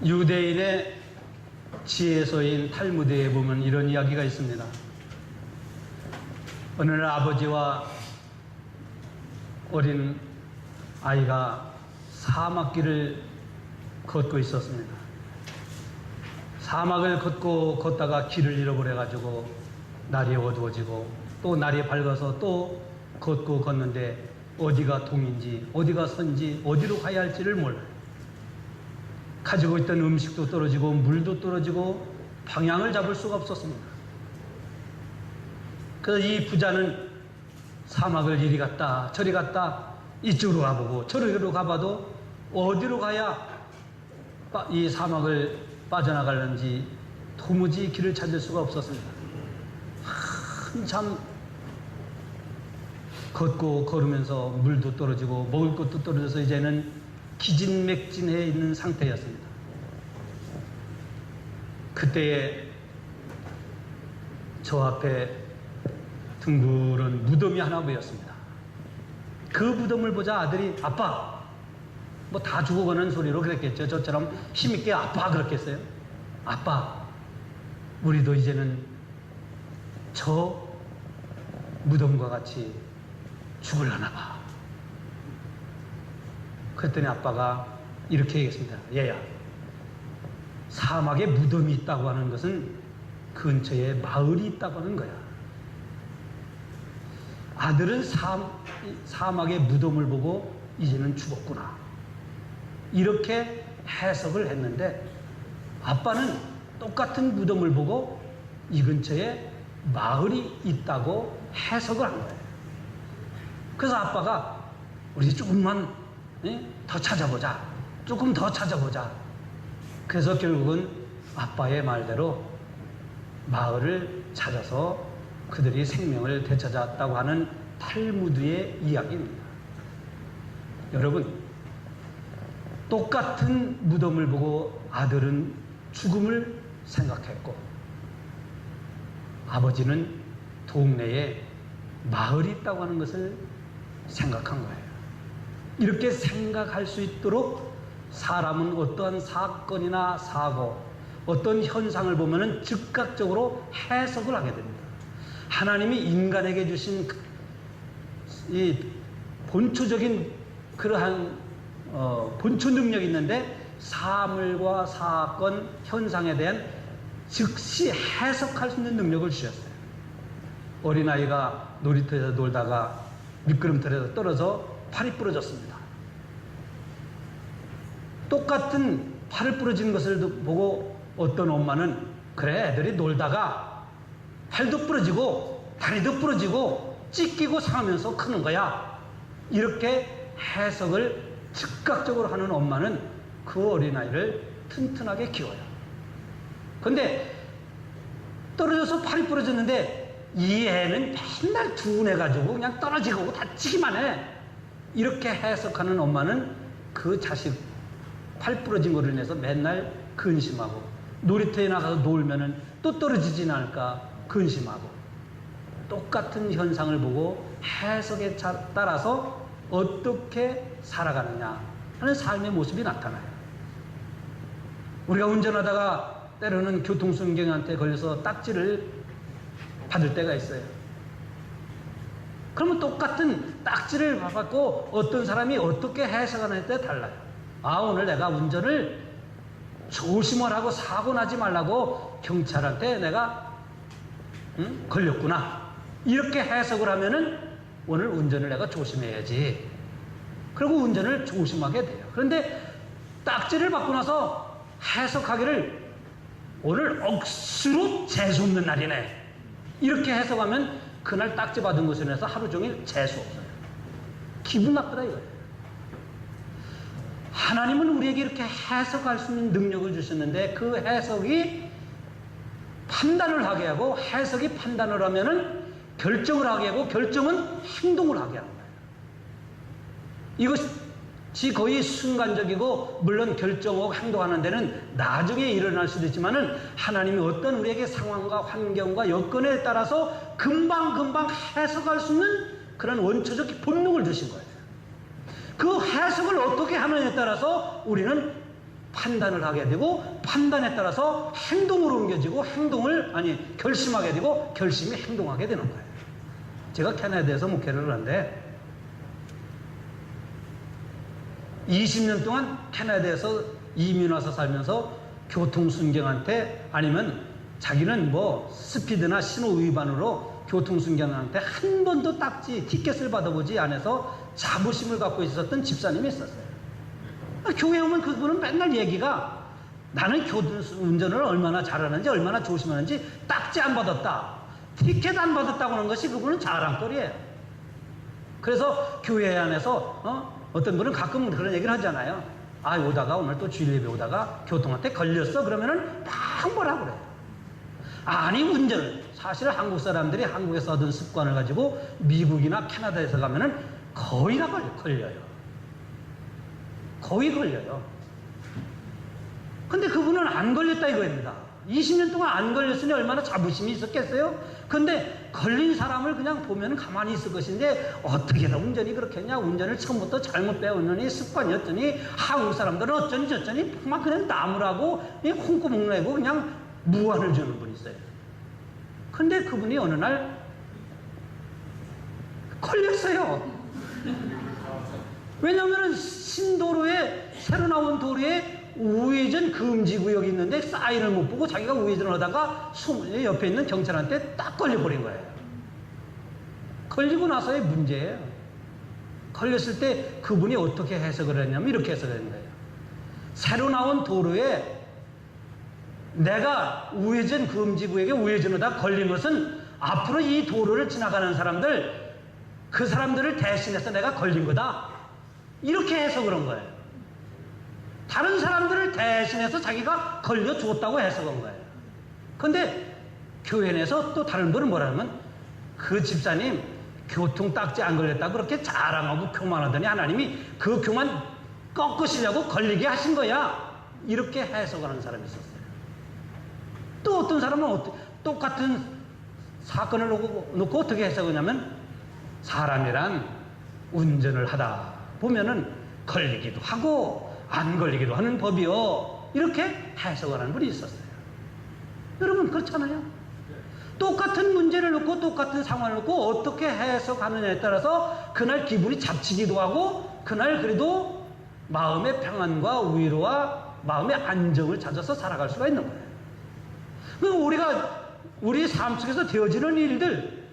유대인의 지혜서인 탈무드에 보면 이런 이야기가 있습니다. 어느 날 아버지와 어린 아이가 사막길을 걷고 있었습니다. 사막을 걷다가 길을 잃어버려가지고 날이 어두워지고 또 날이 밝아서 또 걷는데 어디가 동인지 어디가 선지 어디로 가야 할지를 몰라요. 가지고 있던 음식도 떨어지고 물도 떨어지고 방향을 잡을 수가 없었습니다. 그래서 이 부자는 사막을 이리 갔다 저리 갔다 이쪽으로 가보고 저리로 가봐도 어디로 가야 이 사막을 빠져나가는지 도무지 길을 찾을 수가 없었습니다. 한참 걸으면서 물도 떨어지고 먹을 것도 떨어져서 이제는 기진맥진해 있는 상태였습니다. 그때에 저 앞에 둥그런 무덤이 하나 보였습니다. 그 무덤을 보자 아들이 아빠 뭐 다 죽어가는 소리로 그랬겠죠. 저처럼 힘있게 아빠 그랬겠어요. 아빠 우리도 이제는 저 무덤과 같이 죽을라나 봐. 그랬더니 아빠가 이렇게 얘기했습니다. 얘야, 사막에 무덤이 있다고 하는 것은 근처에 마을이 있다고 하는 거야. 아들은 사막의 무덤을 보고 이제는 죽었구나 이렇게 해석을 했는데 아빠는 똑같은 무덤을 보고 이 근처에 마을이 있다고 해석을 한 거예요. 그래서 아빠가 우리 조금만 더 찾아보자. 조금 더 찾아보자. 그래서 결국은 아빠의 말대로 마을을 찾아서 그들이 생명을 되찾았다고 하는 탈무드의 이야기입니다. 여러분, 똑같은 무덤을 보고 아들은 죽음을 생각했고 아버지는 동네에 마을이 있다고 하는 것을 생각한 거예요. 이렇게 생각할 수 있도록 사람은 어떠한 사건이나 사고, 어떤 현상을 보면은 즉각적으로 해석을 하게 됩니다. 하나님이 인간에게 주신 이 본초적인 그러한 본초 능력이 있는데 사물과 사건, 현상에 대한 즉시 해석할 수 있는 능력을 주셨어요. 어린아이가 놀이터에서 놀다가 미끄럼틀에서 떨어져 팔이 부러졌습니다. 똑같은 팔을 부러진 것을 보고 어떤 엄마는 그래 애들이 놀다가 팔도 부러지고 다리도 부러지고 찢기고 상하면서 크는 거야 이렇게 해석을 즉각적으로 하는 엄마는 그 어린아이를 튼튼하게 키워요. 근데 떨어져서 팔이 부러졌는데 이 애는 맨날 둔해가지고 그냥 떨어지고 다치기만 해 이렇게 해석하는 엄마는 그 자식 팔 부러진 거를 인해서 맨날 근심하고 놀이터에 나가서 놀면은 또 떨어지진 않을까 근심하고 똑같은 현상을 보고 해석에 따라서 어떻게 살아가느냐 하는 삶의 모습이 나타나요. 우리가 운전하다가 때로는 교통순경한테 걸려서 딱지를 받을 때가 있어요. 그러면 똑같은 딱지를 받고 어떤 사람이 어떻게 해석하느냐에 따라 달라요. 아, 오늘 내가 운전을 조심하라고 사고 나지 말라고 경찰한테 내가 걸렸구나 이렇게 해석을 하면은 오늘 운전을 내가 조심해야지. 그리고 운전을 조심하게 돼요. 그런데 딱지를 받고 나서 해석하기를 오늘 억수로 재수없는 날이네 이렇게 해석하면 그날 딱지 받은 것에 인해서 하루 종일 재수 없어요. 기분 나쁘다 이거예요. 하나님은 우리에게 이렇게 해석할 수 있는 능력을 주셨는데 그 해석이 판단을 하게 하고 해석이 판단을 하면은 결정을 하게 하고 결정은 행동을 하게 하는 거예요. 이것이 거의 순간적이고 물론 결정하고 행동하는 데는 나중에 일어날 수도 있지만은 하나님이 어떤 우리에게 상황과 환경과 여건에 따라서 금방금방 해석할 수 있는 그런 원초적 본능을 주신 거예요. 그 해석을 어떻게 하느냐에 따라서 우리는 판단을 하게 되고 판단에 따라서 행동으로 옮겨지고 결심하게 되고 결심이 행동하게 되는 거예요. 제가 캐나다에서 목회를 하는데 20년 동안 캐나다에서 이민 와서 살면서 교통순경한테 아니면 자기는 뭐 스피드나 신호 위반으로 교통순경한테 한 번도 티켓을 받아보지 않아서 자부심을 갖고 있었던 집사님이 있었어요. 교회 오면 그분은 맨날 얘기가 나는 운전을 얼마나 잘하는지 얼마나 조심하는지 딱지 안 받았다, 티켓 안 받았다고 하는 것이 그분은 자랑거리예요. 그래서 교회 안에서 어떤 분은 가끔 그런 얘기를 하잖아요. 오다가 오늘 또 주일 예배 오다가 교통한테 걸렸어 그러면은 막 뭐라 그래요. 아니 운전을 사실 한국 사람들이 한국에서 얻은 습관을 가지고 미국이나 캐나다에서 가면은 거의 다 걸려요. 거의 걸려요. 근데 그분은 안 걸렸다 이거입니다. 20년 동안 안 걸렸으니 얼마나 자부심이 있었겠어요? 근데 걸린 사람을 그냥 보면 가만히 있을 것인데 어떻게 다 운전이 그렇겠냐? 운전을 처음부터 잘못 배웠느니 습관이었더니 한국 사람들은 어쩌니 저쩌니 막 그냥 나무라고 콩구멍 내고 그냥 무안을 주는 분이 있어요. 근데 그분이 어느 날 걸렸어요. 왜냐하면 신도로에 새로 나온 도로에 우회전 금지구역이 있는데 사인을 못 보고 자기가 우회전을 하다가 옆에 있는 경찰한테 딱 걸려버린 거예요. 걸리고 나서의 문제예요. 걸렸을 때 그분이 어떻게 해석을 했냐면 이렇게 해석을 했는 거예요. 새로 나온 도로에 내가 우회전 금지구역에 우회전하다 걸린 것은 앞으로 이 도로를 지나가는 사람들, 그 사람들을 대신해서 내가 걸린 거다. 이렇게 해석을 한 거예요. 다른 사람들을 대신해서 자기가 걸려주었다고 해석한 거예요. 근데 교회 내에서 또 다른 분은 뭐라면 그 집사님 교통 딱지 안 걸렸다고 그렇게 자랑하고 교만하더니 하나님이 그 교만 꺾으시려고 걸리게 하신 거야. 이렇게 해석하는 사람이 있었어요. 또 어떤 사람은 똑같은 사건을 놓고 어떻게 해석하냐면 사람이란 운전을 하다 보면은 걸리기도 하고 안 걸리기도 하는 법이요. 이렇게 해석을 하는 분이 있었어요. 여러분 그렇잖아요. 똑같은 문제를 놓고 똑같은 상황을 놓고 어떻게 해석하느냐에 따라서 그날 기분이 잡치기도 하고 그날 그래도 마음의 평안과 위로와 마음의 안정을 찾아서 살아갈 수가 있는 거예요. 우리 삶 속에서 되어지는 일들,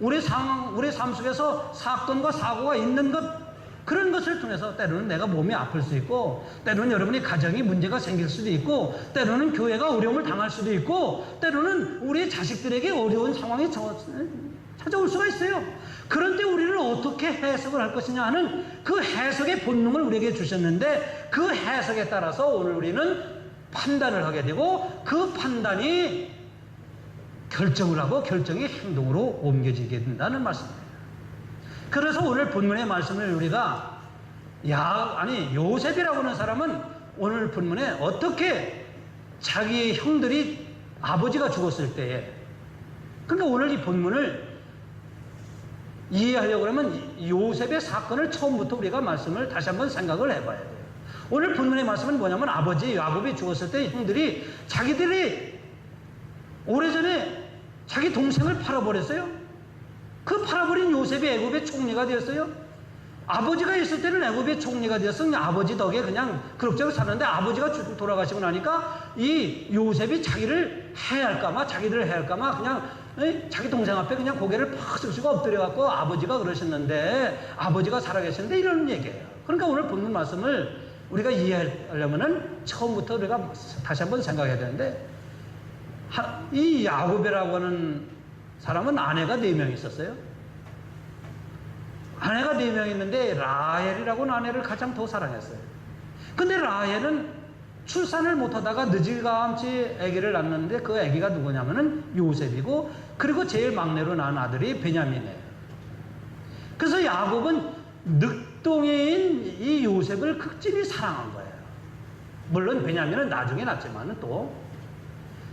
우리 삶 속에서 사건과 사고가 있는 것, 그런 것을 통해서 때로는 내가 몸이 아플 수 있고, 때로는 여러분이 가정이 문제가 생길 수도 있고, 때로는 교회가 어려움을 당할 수도 있고, 때로는 우리 자식들에게 어려운 상황이 찾아올 수가 있어요. 그런데 우리는 어떻게 해석을 할 것이냐 하는 그 해석의 본능을 우리에게 주셨는데, 그 해석에 따라서 오늘 우리는 판단을 하게 되고, 그 판단이 결정을 하고 결정이 행동으로 옮겨지게 된다는 말씀입니다. 그래서 오늘 본문의 말씀을 우리가 요셉이라고 하는 사람은 오늘 본문에 어떻게 자기 형들이 아버지가 죽었을 때에, 그러니까 오늘 이 본문을 이해하려고 하면 요셉의 사건을 처음부터 우리가 말씀을 다시 한번 생각을 해봐야 돼요. 오늘 본문의 말씀은 뭐냐면 아버지 야곱이 죽었을 때 형들이 자기들이 오래전에 자기 동생을 팔아버렸어요. 그 팔아버린 요셉이 애굽의 총리가 되었어요. 아버지가 있을 때는 애굽의 총리가 되었어. 그냥 아버지 덕에 그냥 그럭저럭 사는데 아버지가 돌아가시고 나니까 이 요셉이 자기들을 해할까마 그냥 자기 동생 앞에 그냥 고개를 팍 숙이고 엎드려갖고 아버지가 그러셨는데 아버지가 살아계셨는데 이런 얘기예요. 그러니까 오늘 본문 말씀을 우리가 이해하려면은 처음부터 우리가 다시 한번 생각해야 되는데, 이 야곱이라고 하는 사람은 아내가 4명 있었어요. 아내가 4명 있는데 라헬이라고 하는 아내를 가장 더 사랑했어요. 근데 라헬은 출산을 못하다가 늦을감치 아기를 낳는데 그 아기가 누구냐면은 요셉이고, 그리고 제일 막내로 낳은 아들이 베냐민이에요. 그래서 야곱은 늑동이인 이 요셉을 극진히 사랑한 거예요. 물론 베냐민은 나중에 낳지만은 또.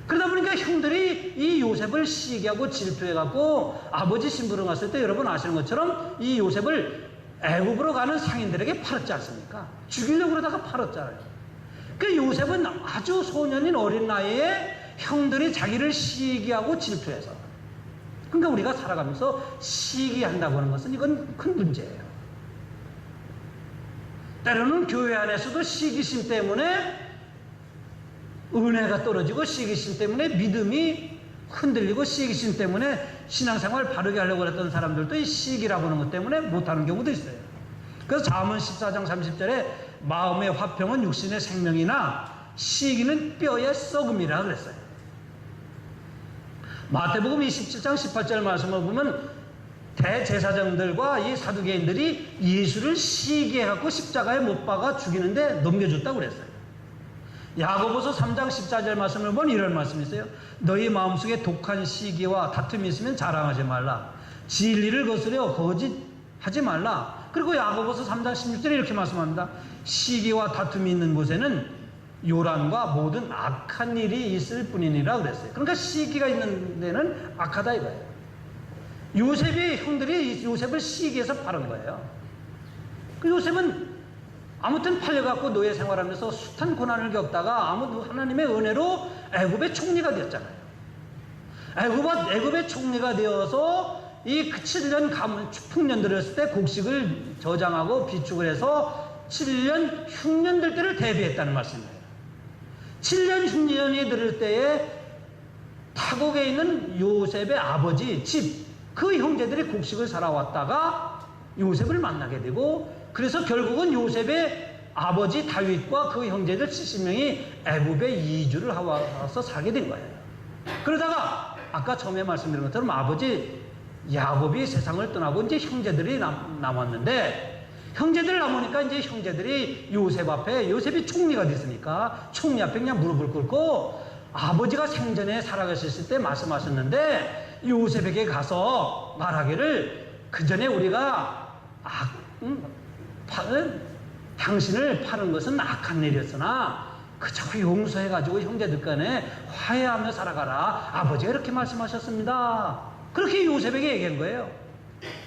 그러다 보니까 형들이 이 요셉을 시기하고 질투해갖고 아버지 심부름 갔을 때 여러분 아시는 것처럼 이 요셉을 애굽으로 가는 상인들에게 팔았지 않습니까? 죽이려고 그러다가 팔았잖아요. 그 요셉은 아주 소년인 어린 나이에 형들이 자기를 시기하고 질투해서, 그러니까 우리가 살아가면서 시기한다고 하는 것은 이건 큰 문제예요. 때로는 교회 안에서도 시기심 때문에 은혜가 떨어지고, 시기심 때문에 믿음이 흔들리고, 시기심 때문에 신앙생활 바르게 하려고 했던 사람들도 이 시기라고 하는 것 때문에 못하는 경우도 있어요. 그래서 잠언 14장 30절에 마음의 화평은 육신의 생명이나 시기는 뼈의 썩음이라 그랬어요. 마태복음 27장 18절 말씀을 보면 대제사장들과 이 사두개인들이 예수를 시기해갖고 십자가에 못 박아 죽이는데 넘겨줬다고 그랬어요. 야고보서 3장 14절 말씀을 보면 이런 말씀이 있어요. 너희 마음속에 독한 시기와 다툼이 있으면 자랑하지 말라. 진리를 거스려 거짓하지 말라. 그리고 야고보서 3장 16절에 이렇게 말씀합니다. 시기와 다툼이 있는 곳에는 요란과 모든 악한 일이 있을 뿐이니라 그랬어요. 그러니까 시기가 있는 데는 악하다 이거예요. 요셉의 형들이 요셉을 시기해서 파는 거예요. 그 요셉은 아무튼 팔려갖고 노예 생활하면서 숱한 고난을 겪다가 하나님의 은혜로 애굽의 총리가 되었잖아요. 애굽의 총리가 되어서 이 7년 풍년 들었을 때 곡식을 저장하고 비축을 해서 7년 흉년 될 때를 대비했다는 말씀이에요. 7년 흉년이 들을 때에 타국에 있는 요셉의 아버지 집, 그 형제들이 곡식을 사러 왔다가 요셉을 만나게 되고, 그래서 결국은 요셉의 아버지 다윗과 그 형제들 70명이 애굽에 이주를 와서 살게 된 거예요. 그러다가 아까 처음에 말씀드린 것처럼 아버지 야곱이 세상을 떠나고 이제 형제들이 남았는데, 형제들 남으니까 이제 형제들이 요셉 앞에, 요셉이 총리가 됐으니까 총리 앞에 그냥 무릎을 꿇고 아버지가 생전에 살아계셨을 때 말씀하셨는데, 요셉에게 가서 말하기를 그 전에 우리가 당신을 파는 것은 악한 일이었으나 그저 용서해가지고 형제들 간에 화해하며 살아가라. 아버지가 이렇게 말씀하셨습니다. 그렇게 요셉에게 얘기한 거예요.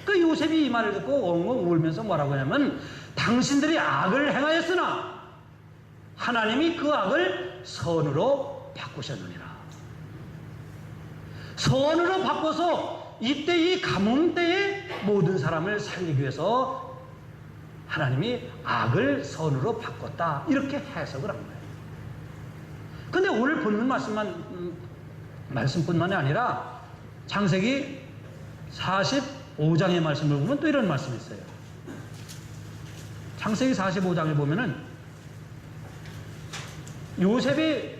그 요셉이 이 말을 듣고 엉엉 울면서 뭐라고 하냐면, 당신들이 악을 행하였으나 하나님이 그 악을 선으로 바꾸셨느니라. 선으로 바꿔서 이때 이 가뭄 때에 모든 사람을 살리기 위해서 하나님이 악을 선으로 바꿨다. 이렇게 해석을 한 거예요. 근데 오늘 보는 말씀뿐만이 아니라 창세기 45장의 말씀을 보면 또 이런 말씀이 있어요. 창세기 45장을 보면은 요셉이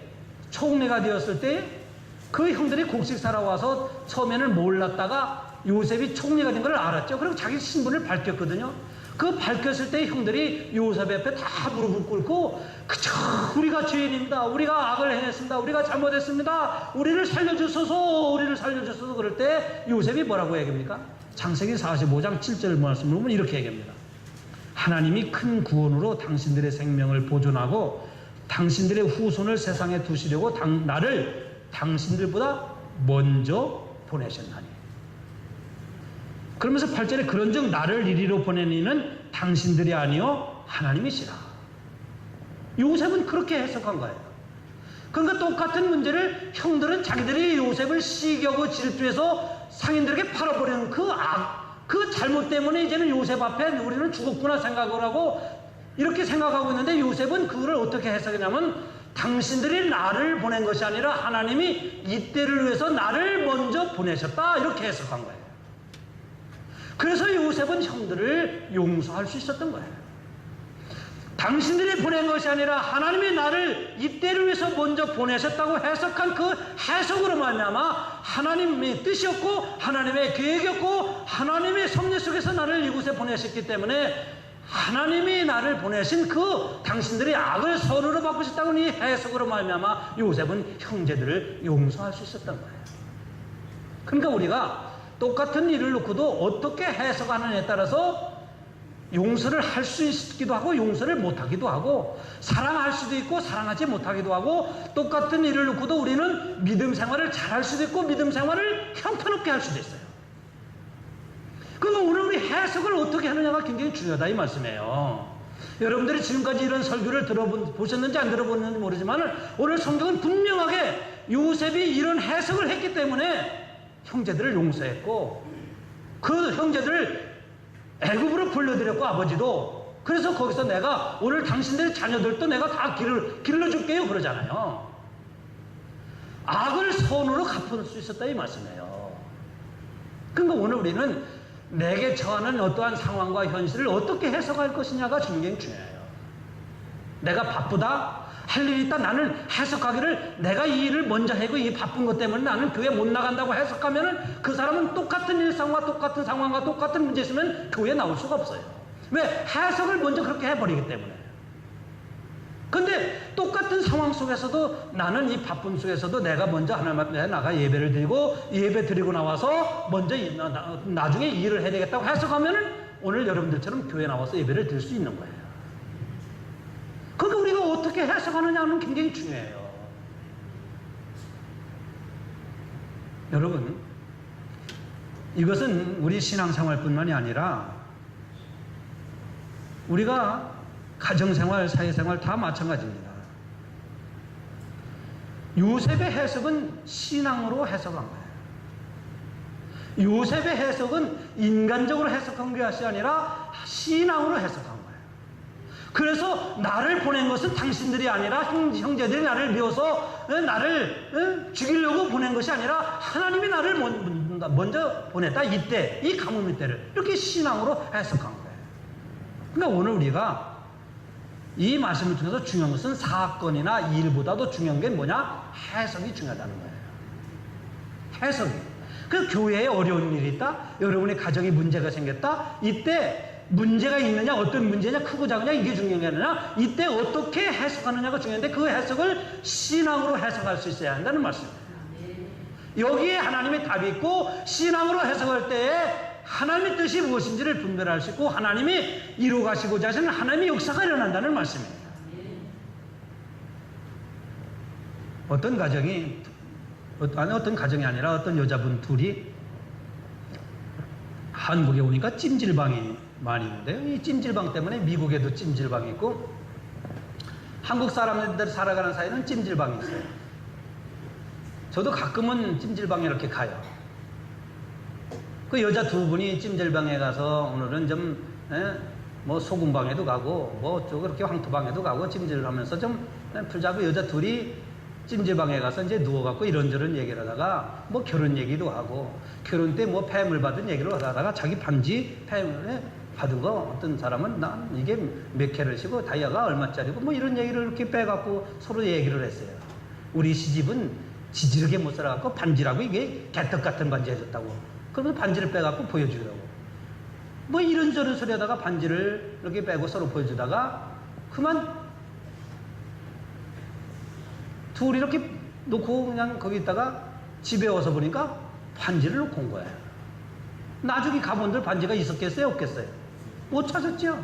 총리가 되었을 때 그 형들이 곡식 사러 와서 처음에는 몰랐다가 요셉이 총리가 된 걸 알았죠. 그리고 자기 신분을 밝혔거든요. 그 밝혔을 때 형들이 요셉 앞에 다 무릎을 꿇고, 그저 우리가 죄인입니다. 우리가 악을 행했습니다. 우리가 잘못했습니다. 우리를 살려주소서. 그럴 때 요셉이 뭐라고 얘기합니까? 창세기 45장 7절 말씀을 보면 이렇게 얘기합니다. 하나님이 큰 구원으로 당신들의 생명을 보존하고 당신들의 후손을 세상에 두시려고 나를 당신들보다 먼저 보내셨나니. 그러면서 8절에 그런즉 나를 이리로 보낸 이는 당신들이 아니요 하나님이시라. 요셉은 그렇게 해석한 거예요. 그러니까 똑같은 문제를 형들은 자기들이 요셉을 시기하고 질투해서 상인들에게 팔아버리는 그 잘못 때문에 이제는 요셉 앞에 우리는 죽었구나 생각을 하고 이렇게 생각하고 있는데, 요셉은 그거를 어떻게 해석하냐면, 당신들이 나를 보낸 것이 아니라 하나님이 이때를 위해서 나를 먼저 보내셨다. 이렇게 해석한 거예요. 그래서 요셉은 형들을 용서할 수 있었던 거예요. 당신들이 보낸 것이 아니라 하나님이 나를 이때를 위해서 먼저 보내셨다고 해석한 그 해석으로 말미암아 하나님의 뜻이었고 하나님의 계획이었고 하나님의 섭리 속에서 나를 이곳에 보내셨기 때문에, 하나님이 나를 보내신 그 당신들이 악을 선으로 바꾸셨다고 이 해석으로 말미암아 요셉은 형제들을 용서할 수 있었던 거예요. 그러니까 우리가 똑같은 일을 놓고도 어떻게 해석하느냐에 따라서 용서를 할 수 있기도 하고 용서를 못하기도 하고, 사랑할 수도 있고 사랑하지 못하기도 하고, 똑같은 일을 놓고도 우리는 믿음 생활을 잘할 수도 있고 믿음 생활을 형편없게 할 수도 있어요. 그러면 오늘 우리 해석을 어떻게 하느냐가 굉장히 중요하다 이 말씀이에요. 여러분들이 지금까지 이런 설교를 들어보셨는지 안 들어보셨는지 모르지만 오늘 성경은 분명하게 요셉이 이런 해석을 했기 때문에 형제들을 용서했고 그 형제들을 애굽으로 불러들였고 아버지도 그래서 거기서 내가 오늘 당신들의 자녀들도 내가 다 길러줄게요 그러잖아요. 악을 선으로 갚을 수 있었다 이 말씀이에요. 그러니까 오늘 우리는 내게 처하는 어떠한 상황과 현실을 어떻게 해석할 것이냐가 굉장히 중요해요. 내가 바쁘다? 할 일이 있다? 나는 해석하기를 내가 이 일을 먼저 하고 이 바쁜 것 때문에 나는 교회 못 나간다고 해석하면은 그 사람은 똑같은 일상과 똑같은 상황과 똑같은 문제 있으면 교회에 나올 수가 없어요. 왜? 해석을 먼저 그렇게 해버리기 때문에. 근데 똑같은 상황 속에서도 나는 이 바쁨 속에서도 내가 먼저 하나님 앞에 나가 예배를 드리고 예배 드리고 나와서 먼저 나중에 이 일을 해야 되겠다고 해석하면은 오늘 여러분들처럼 교회 나와서 예배를 드릴 수 있는 거예요. 그러니까 우리가 어떻게 해석하느냐는 굉장히 중요해요. 여러분, 이것은 우리 신앙생활뿐만이 아니라 우리가 가정생활, 사회생활 다 마찬가지입니다. 요셉의 해석은 신앙으로 해석한 거예요. 요셉의 해석은 인간적으로 해석한 것이 아니라 신앙으로 해석한 거예요. 그래서 나를 보낸 것은 당신들이 아니라 형제들이 나를 미워서 나를 죽이려고 보낸 것이 아니라 하나님이 나를 먼저 보냈다. 이때, 이 가뭄 때를 이렇게 신앙으로 해석한 거예요. 그러니까 오늘 우리가 이 말씀을 통해서 중요한 것은 사건이나 일보다도 중요한 게 뭐냐? 해석이 중요하다는 거예요. 해석이. 그 교회에 어려운 일이 있다? 여러분의 가정에 문제가 생겼다? 이때 문제가 있느냐? 어떤 문제냐? 크고 작으냐? 이게 중요한 게 아니라 이때 어떻게 해석하느냐가 중요한데 그 해석을 신앙으로 해석할 수 있어야 한다는 말씀입니다. 여기에 하나님의 답이 있고 신앙으로 해석할 때에 하나님의 뜻이 무엇인지를 분별할 수 있고 하나님이 이루어가시고자 하시는 하나님의 역사가 일어난다는 말씀입니다. 어떤 가정이 아니라 어떤 여자분 둘이 한국에 오니까 찜질방이 많이 있는데요. 이 찜질방 때문에 미국에도 찜질방이 있고 한국 사람들 살아가는 사이에는 찜질방이 있어요. 저도 가끔은 찜질방에 이렇게 가요. 그 여자 두 분이 찜질방에 가서 오늘은 좀 뭐 소금방에도 가고 뭐 그렇게 황토방에도 가고 찜질을 하면서 좀 풀자고 여자 둘이 찜질방에 가서 이제 누워갖고 이런저런 얘기를 하다가 뭐 결혼 얘기도 하고 결혼 때 뭐 폐물 받은 얘기를 하다가 자기 반지 폐물 받은 거 어떤 사람은 난 이게 몇 캐럿이고 다이아가 얼마짜리고 뭐 이런 얘기를 이렇게 빼갖고 서로 얘기를 했어요. 우리 시집은 지지르게 못 살아갖고 반지라고 이게 개떡 같은 반지 해줬다고. 그러면서 반지를 빼갖고 보여주더라고. 뭐 이런저런 소리 하다가 반지를 이렇게 빼고 서로 보여주다가 그만 둘이 이렇게 놓고 그냥 거기 있다가 집에 와서 보니까 반지를 놓고 온 거예요. 나중에 가본들 반지가 있었겠어요? 없겠어요? 못 찾았죠?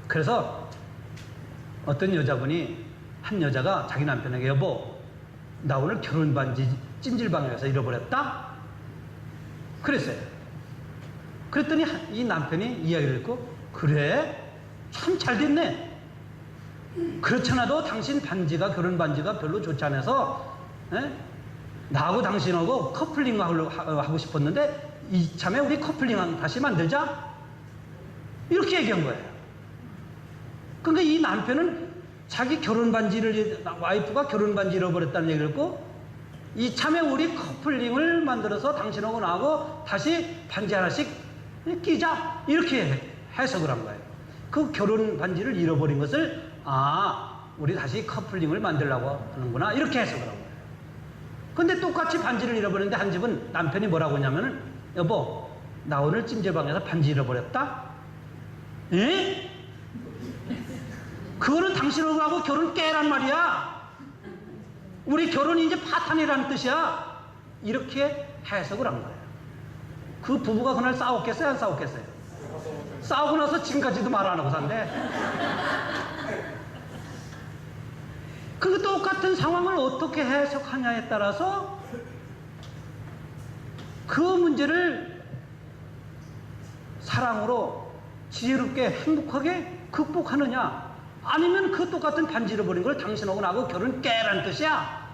그래서 어떤 여자분이 한 여자가 자기 남편에게 여보 나 오늘 결혼 반지 찜질방에 가서 잃어버렸다? 그랬어요. 그랬더니 이 남편이 이야기를 듣고 그래? 참 잘됐네. 그렇잖아도 당신 반지가 결혼 반지가 별로 좋지 않아서 나하고 당신하고 커플링 하고 싶었는데 이참에 우리 커플링 다시 만들자? 이렇게 얘기한 거예요. 그러니까 이 남편은 자기 결혼 반지를 와이프가 결혼 반지 잃어버렸다는 얘기를 듣고 이참에 우리 커플링을 만들어서 당신하고 나하고 다시 반지 하나씩 끼자 이렇게 해석을 한 거예요. 그 결혼 반지를 잃어버린 것을 우리 다시 커플링을 만들려고 하는구나 이렇게 해석을 한 거예요. 근데 똑같이 반지를 잃어버렸는데 한 집은 남편이 뭐라고 하냐면은 여보 나 오늘 찜질방에서 반지 잃어버렸다? 에? 그거는 당신하고 결혼 깨란 말이야. 우리 결혼이 이제 파탄이라는 뜻이야. 이렇게 해석을 한 거예요. 그 부부가 그날 싸웠겠어요? 안 싸웠겠어요? 싸우고 나서 지금까지도 말 안 하고 산대. 그 똑같은 상황을 어떻게 해석하냐에 따라서 그 문제를 사랑으로 지혜롭게 행복하게 극복하느냐? 아니면 그 똑같은 반지 잃어버린 걸 당신하고 나하고 결혼 깨란 뜻이야?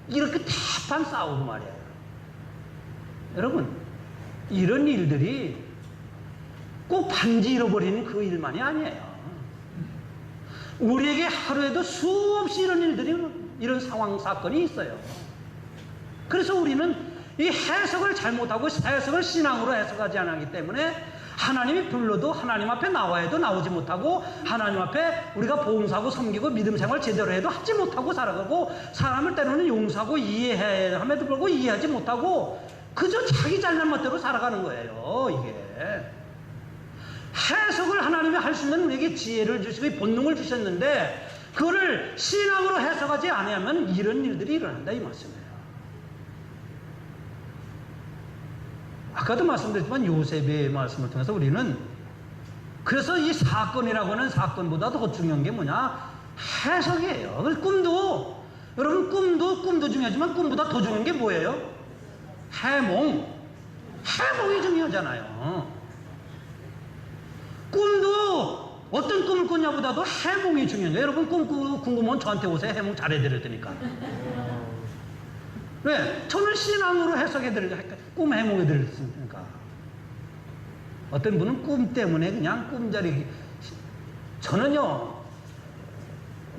이렇게 대판 싸우고 말이에요. 여러분, 이런 일들이 꼭 반지 잃어버리는 그 일만이 아니에요. 우리에게 하루에도 수없이 이런 일들이, 이런 상황, 사건이 있어요. 그래서 우리는 이 해석을 잘못하고 해석을 신앙으로 해석하지 않기 때문에 하나님이 불러도 하나님 앞에 나와야 해도 나오지 못하고, 하나님 앞에 우리가 봉사하고 섬기고 믿음 생활 제대로 해도 하지 못하고 살아가고, 사람을 때로는 용서하고 이해해야 함에도 불구하고 이해하지 못하고 그저 자기 잘난 멋대로 살아가는 거예요. 이게 해석을 하나님이 할 수 있는 우리에게 지혜를 주시고 본능을 주셨는데, 그거를 신앙으로 해석하지 않으면 이런 일들이 일어난다 이 말씀이에요. 아까도 말씀드렸지만 요셉의 말씀을 통해서 우리는, 그래서 이 사건이라고 하는 사건보다 더 중요한 게 뭐냐? 해석이에요. 그래서 꿈도, 여러분 꿈도 중요하지만 꿈보다 더 중요한 게 뭐예요? 해몽이 중요하잖아요. 꿈도 어떤 꿈을 꿨냐보다도 해몽이 중요해요. 여러분 꿈 궁금하면 저한테 오세요. 해몽 잘해드릴 테니까. 왜? 저는 신앙으로 꿈 해몽해드릴 테니까. 어떤 분은 꿈 때문에 그냥 꿈자리, 저는요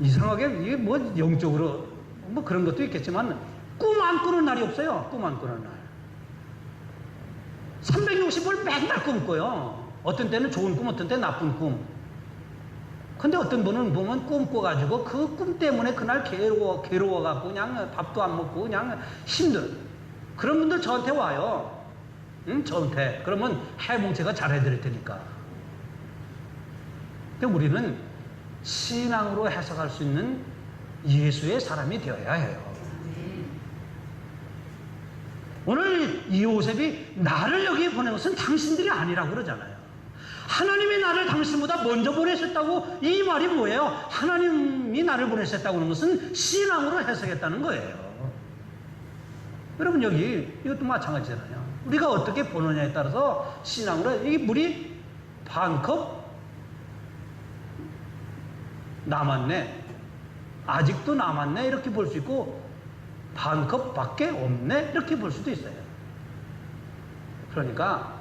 이상하게 이게 뭐 영적으로 뭐 그런 것도 있겠지만 꿈 안 꾸는 날이 없어요. 꿈 안 꾸는 날. 360을 맨날 꿈꿔요. 어떤 때는 좋은 꿈, 어떤 때는 나쁜 꿈. 근데 어떤 분은 보면 꿈 꿔가지고 그 꿈 때문에 그날 괴로워갖고 그냥 밥도 안 먹고 그냥 힘든 그런 분들 저한테 와요. 저한테. 그러면 해몽제가 잘해드릴 테니까. 근데 우리는 신앙으로 해석할 수 있는 예수의 사람이 되어야 해요. 오늘 이 요셉이 나를 여기 보낸 것은 당신들이 아니라고 그러잖아요. 하나님이 나를 당신보다 먼저 보내셨다고, 이 말이 뭐예요? 하나님이 나를 보내셨다고 하는 것은 신앙으로 해석했다는 거예요. 여러분 이것도 마찬가지잖아요. 우리가 어떻게 보느냐에 따라서 신앙으로, 이 물이 반컵 남았네, 아직도 남았네 이렇게 볼 수 있고, 반컵 밖에 없네 이렇게 볼 수도 있어요. 그러니까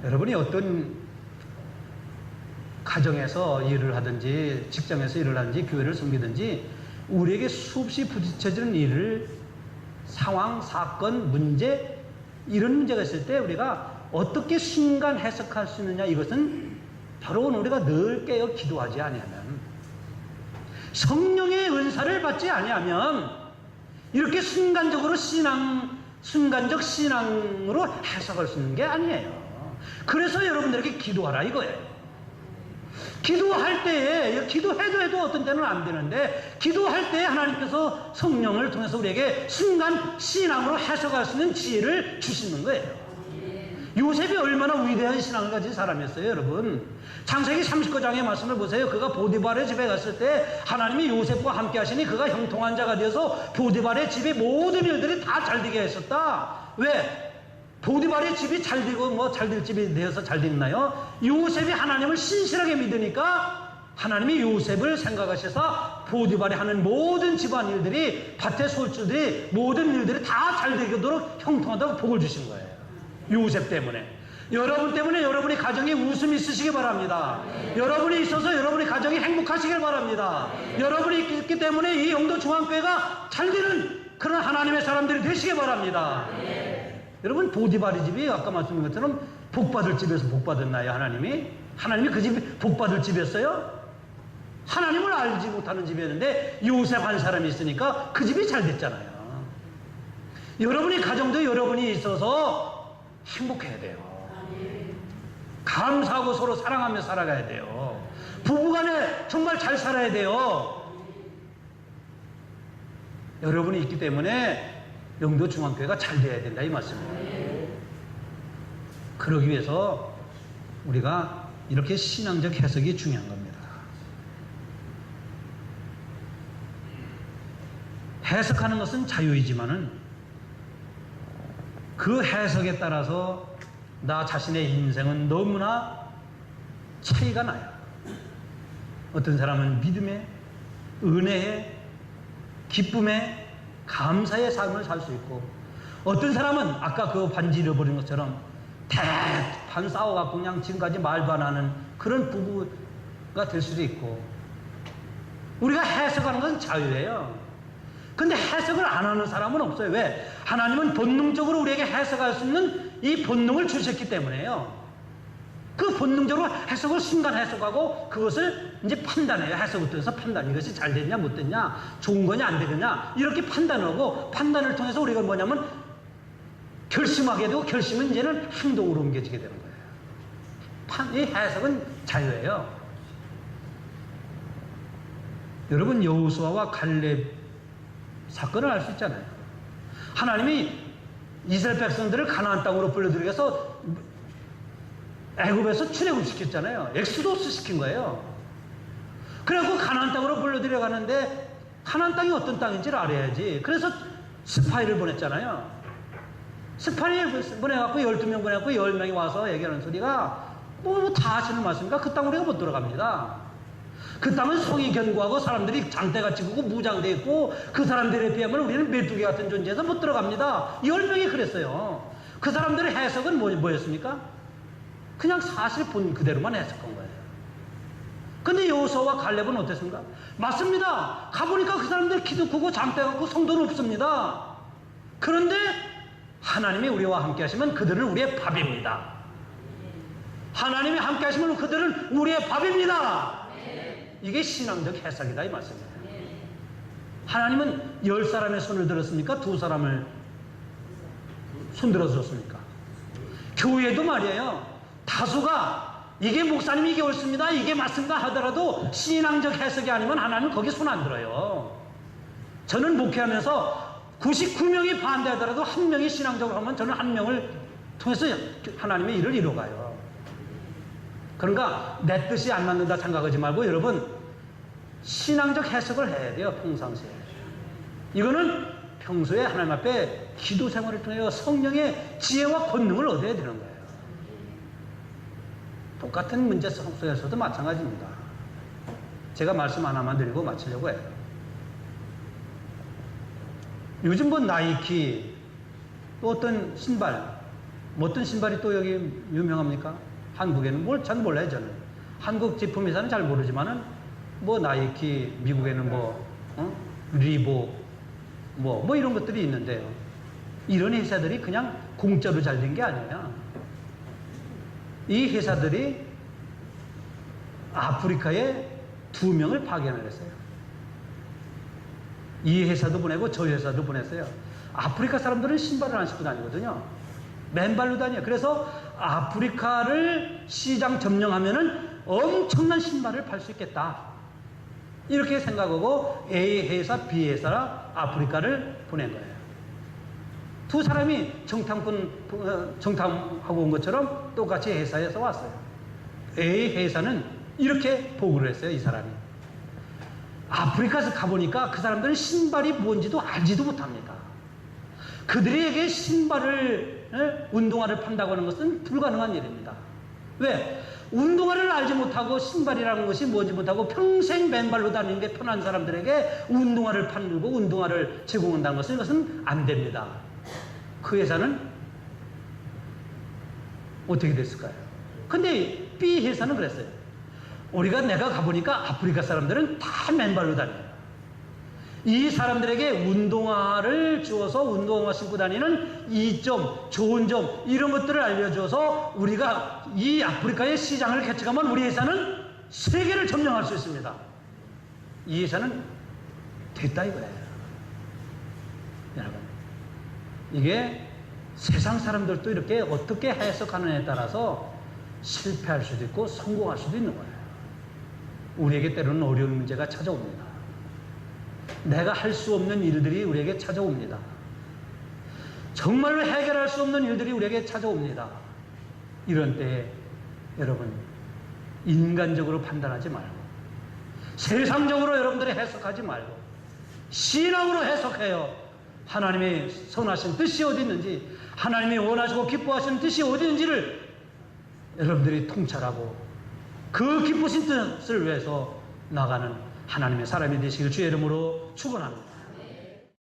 여러분이 어떤 가정에서 일을 하든지 직장에서 일을 하든지 교회를 섬기든지 우리에게 수없이 부딪혀지는 일을, 상황, 사건, 문제, 이런 문제가 있을 때 우리가 어떻게 순간 해석할 수 있느냐, 이것은 바로 우리가 늘 깨어 기도하지 아니하면, 성령의 은사를 받지 아니하면 이렇게 순간적 신앙으로 해석할 수 있는 게 아니에요. 그래서 여러분들에게 기도하라 이거예요. 기도할 때에, 기도해도 어떤 때는 안 되는데, 기도할 때에 하나님께서 성령을 통해서 우리에게 순간 신앙으로 해석할 수 있는 지혜를 주시는 거예요. 요셉이 얼마나 위대한 신앙을 가진 사람이었어요, 여러분. 창세기 39장의 말씀을 보세요. 그가 보디발의 집에 갔을 때 하나님이 요셉과 함께 하시니 그가 형통한 자가 되어서 보디발의 집의 모든 일들이 다 잘되게 했었다. 왜? 보디발의 집이 잘되고 잘될 집이 되어서 잘됐나요? 요셉이 하나님을 신실하게 믿으니까 하나님이 요셉을 생각하셔서 보디발이 하는 모든 집안 일들이, 밭의 솔주들이, 모든 일들이 다 잘되도록 형통하다고 복을 주신 거예요. 요셉 때문에. 여러분 때문에 여러분의 가정에 웃음이 있으시기 바랍니다. 여러분이 있어서 여러분의 가정이 행복하시길 바랍니다. 여러분이 있기 때문에 이 영도 중앙교회가 잘되는 그런 하나님의 사람들이 되시기 바랍니다. 여러분, 보디발의 집이 아까 말씀드린 것처럼 복받을 집에서 복받았나요? 하나님이 그 집이 복받을 집이었어요? 하나님을 알지 못하는 집이었는데 요셉 한 사람이 있으니까 그 집이 잘 됐잖아요. 여러분의 가정도 여러분이 있어서 행복해야 돼요. 감사하고 서로 사랑하며 살아가야 돼요. 부부간에 정말 잘 살아야 돼요. 여러분이 있기 때문에 영도 중앙교회가 잘 돼야 된다 이 말씀이에요. 그러기 위해서 우리가 이렇게 신앙적 해석이 중요한 겁니다. 해석하는 것은 자유이지만은 그 해석에 따라서 나 자신의 인생은 너무나 차이가 나요. 어떤 사람은 믿음의, 은혜의, 기쁨의, 감사의 삶을 살 수 있고, 어떤 사람은 아까 그 반지 잃어버린 것처럼 대판 싸워갖고 그냥 지금까지 말도 안 하는 그런 부부가 될 수도 있고, 우리가 해석하는 건 자유예요. 근데 해석을 안 하는 사람은 없어요. 왜? 하나님은 본능적으로 우리에게 해석할 수 있는 이 본능을 주셨기 때문에요. 그 본능적으로 해석을 순간 해석하고 그것을 이제 판단해요. 해석을 통해서 판단. 이것이 잘 됐냐 못 됐냐, 좋은 거냐 안 되느냐, 이렇게 판단하고, 판단을 통해서 우리가 뭐냐면 결심하게 되고, 결심은 이제는 행동으로 옮겨지게 되는 거예요. 이 해석은 자유예요. 여러분, 여호수아와 갈렙 사건을 알 수 있잖아요. 하나님이 이스라엘 백성들을 가나안 땅으로 불러들이기 위해서 애굽에서 출애굽시켰잖아요. 엑소도스 시킨 거예요. 그래갖고 가나안 땅으로 불러들여 가는데 가나안 땅이 어떤 땅인지를 알아야지. 그래서 스파이를 보냈잖아요. 스파이를 보내갖고 12명 보내갖고 10명이 와서 얘기하는 소리가 뭐 다 하시는 말씀이니까 그 땅 우리가 못 들어갑니다. 그 땅은 성이 견고하고 사람들이 장대가 찍고 무장되어 있고 그 사람들에 비하면 우리는 메뚜기 같은 존재에서 못 들어갑니다. 10명이 그랬어요. 그 사람들의 해석은 뭐였습니까? 그냥 사실 본 그대로만 해석한 거예요. 근데 여호수아와 갈렙은 어땠습니까? 맞습니다. 가보니까 그 사람들 키도 크고 장대가 크고 성도는 없습니다. 그런데 하나님이 우리와 함께 하시면 그들은 우리의 밥입니다. 하나님이 함께 하시면 그들은 우리의 밥입니다. 이게 신앙적 해석이다 이 말씀이에요. 하나님은 10사람의 손을 들었습니까? 2사람을 손 들어줬습니까? 교회도 말이에요. 다수가 이게 목사님 이게 옳습니다, 이게 맞습니다 하더라도 신앙적 해석이 아니면 하나님은 거기 손 안 들어요. 저는 목회하면서 99명이 반대하더라도 1명이 신앙적으로 하면 저는 1명을 통해서 하나님의 일을 이뤄가요. 그러니까 내 뜻이 안 맞는다 생각하지 말고 여러분 신앙적 해석을 해야 돼요. 평상시에 이거는 평소에 하나님 앞에 기도 생활을 통해 성령의 지혜와 권능을 얻어야 되는 거예요. 똑같은 문제 속에서도 마찬가지입니다. 제가 말씀 하나만 드리고 마치려고 해요. 요즘 뭐 나이키 또 어떤 신발, 뭐 어떤 신발이 또 여기 유명합니까? 한국에는 뭘 잘 몰라요. 저는 한국 제품 회사는 잘 모르지만은 뭐 나이키, 미국에는 리복 뭐 이런 것들이 있는데요. 이런 회사들이 그냥 공짜로 잘 된 게 아니에요. 이 회사들이 아프리카에 2명을 파견을 했어요. 이 회사도 보내고 저 회사도 보냈어요. 아프리카 사람들은 신발을 안 신고 다니거든요. 맨발로 다녀요. 그래서 아프리카를 시장 점령하면은 엄청난 신발을 팔 수 있겠다. 이렇게 생각하고 A 회사, B 회사라 아프리카를 보낸 거예요. 2사람이 정탐하고 온 것처럼 똑같이 회사에서 왔어요. A 회사는 이렇게 보고를 했어요. 이 사람이. 아프리카에서 가보니까 그 사람들은 신발이 뭔지도 알지도 못합니다. 그들에게 신발을, 운동화를 판다고 하는 것은 불가능한 일입니다. 왜? 운동화를 알지 못하고 신발이라는 것이 뭔지 못하고 평생 맨발로 다니는 게 편한 사람들에게 운동화를 팔고 운동화를 제공한다는 것은 이것은 안 됩니다. 그 회사는 어떻게 됐을까요? 근데 B 회사는 그랬어요. 내가 가보니까 아프리카 사람들은 다 맨발로 다녀요. 이 사람들에게 운동화를 주어서 운동화 신고 다니는 이점, 좋은 점 이런 것들을 알려줘서 우리가 이 아프리카의 시장을 개척하면 우리 회사는 세계를 점령할 수 있습니다. 이 회사는 됐다 이거예요. 여러분, 이게 세상 사람들도 이렇게 어떻게 해석하느냐에 따라서 실패할 수도 있고 성공할 수도 있는 거예요. 우리에게 때로는 어려운 문제가 찾아옵니다. 내가 할 수 없는 일들이 우리에게 찾아옵니다. 정말로 해결할 수 없는 일들이 우리에게 찾아옵니다. 이런 때에 여러분 인간적으로 판단하지 말고 세상적으로 여러분들이 해석하지 말고 신앙으로 해석해요. 하나님의 선하신 뜻이 어디 있는지, 하나님이 원하시고 기뻐하시는 뜻이 어디 있는지를 여러분들이 통찰하고 그 기쁘신 뜻을 위해서 나가는 하나님의 사람이 되시길 주의 이름으로 축원합니다.